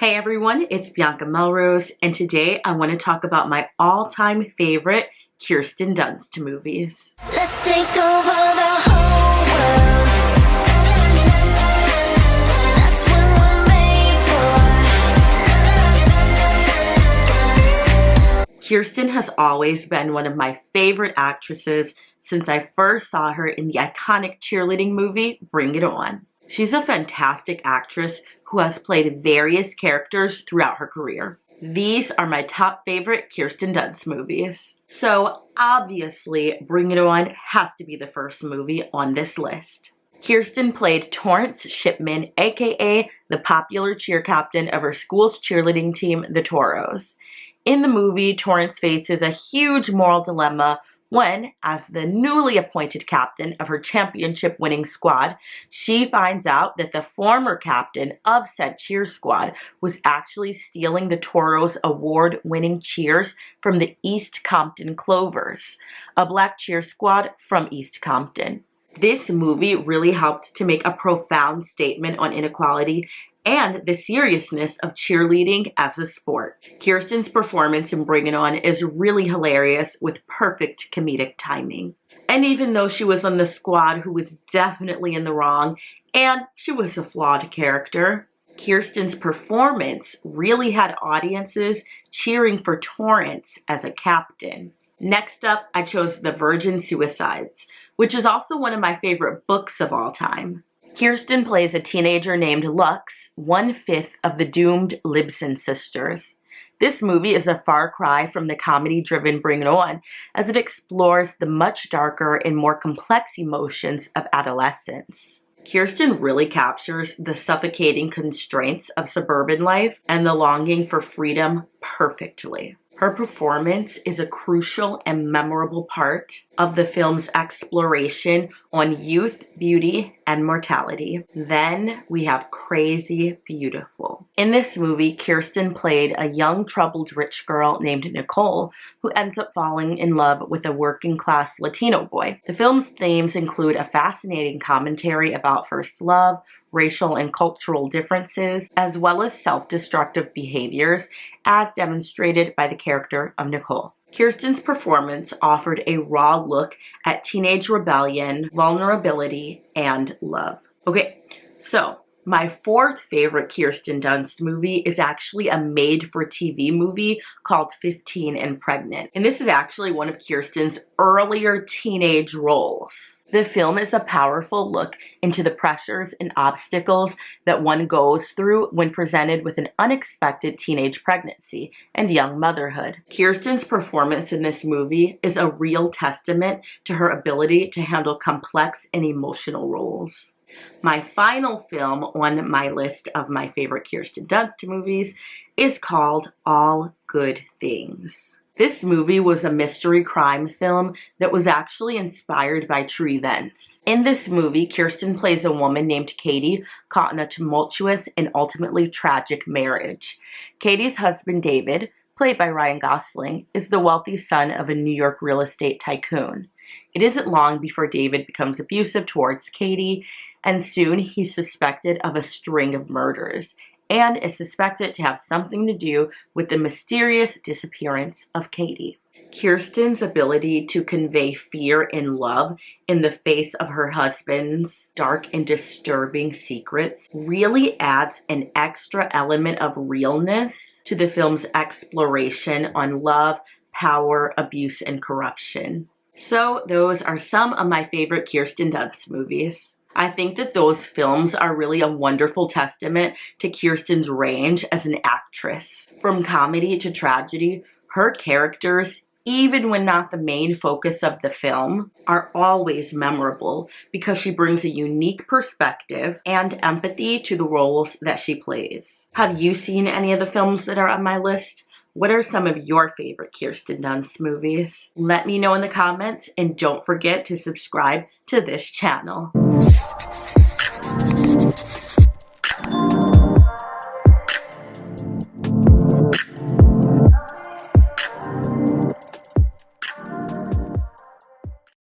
Hey everyone, it's Bianca Melrose, and today I want to talk about my all-time favorite Kirsten Dunst movies. Let's take over the whole world. That's what we're made for. Kirsten has always been one of my favorite actresses since I first saw her in the iconic cheerleading movie, Bring It On. She's a fantastic actress who has played various characters throughout her career. These are my top favorite Kirsten Dunst movies. So obviously, Bring It On has to be the first movie on this list. Kirsten played Torrance Shipman, aka the popular cheer captain of her school's cheerleading team, the Toros. In the movie, Torrance faces a huge moral dilemma when, as the newly appointed captain of her championship-winning squad, she finds out that the former captain of said cheer squad was actually stealing the Toros' award-winning cheers from the East Compton Clovers, a black cheer squad from East Compton. This movie really helped to make a profound statement on inequality and the seriousness of cheerleading as a sport. Kirsten's performance in Bring It On is really hilarious with perfect comedic timing. And even though she was on the squad who was definitely in the wrong, and she was a flawed character, Kirsten's performance really had audiences cheering for Torrance as a captain. Next up, I chose The Virgin Suicides, which is also one of my favorite books of all time. Kirsten plays a teenager named Lux, 1/5 of the doomed Libson sisters. This movie is a far cry from the comedy-driven Bring It On, as it explores the much darker and more complex emotions of adolescence. Kirsten really captures the suffocating constraints of suburban life and the longing for freedom perfectly. Her performance is a crucial and memorable part of the film's exploration on youth, beauty, and mortality. Then we have Crazy Beautiful. In this movie, Kirsten played a young, troubled rich girl named Nicole who ends up falling in love with a working-class Latino boy. The film's themes include a fascinating commentary about first love, racial and cultural differences, as well as self-destructive behaviors, as demonstrated by the character of Nicole. Kirsten's performance offered a raw look at teenage rebellion, vulnerability, and love. Okay, so my fourth favorite Kirsten Dunst movie is actually a made-for-TV movie called 15 and Pregnant. And this is actually one of Kirsten's earlier teenage roles. The film is a powerful look into the pressures and obstacles that one goes through when presented with an unexpected teenage pregnancy and young motherhood. Kirsten's performance in this movie is a real testament to her ability to handle complex and emotional roles. My final film on my list of my favorite Kirsten Dunst movies is called All Good Things. This movie was a mystery crime film that was actually inspired by true events. In this movie, Kirsten plays a woman named Katie caught in a tumultuous and ultimately tragic marriage. Katie's husband, David, played by Ryan Gosling, is the wealthy son of a New York real estate tycoon. It isn't long before David becomes abusive towards Katie, and soon he's suspected of a string of murders and is suspected to have something to do with the mysterious disappearance of Katie. Kirsten's ability to convey fear and love in the face of her husband's dark and disturbing secrets really adds an extra element of realness to the film's exploration on love, power, abuse, and corruption. So those are some of my favorite Kirsten Dunst movies. I think that those films are really a wonderful testament to Kirsten's range as an actress. From comedy to tragedy, her characters, even when not the main focus of the film, are always memorable because she brings a unique perspective and empathy to the roles that she plays. Have you seen any of the films that are on my list? What are some of your favorite Kirsten Dunst movies? Let me know in the comments, and don't forget to subscribe to this channel.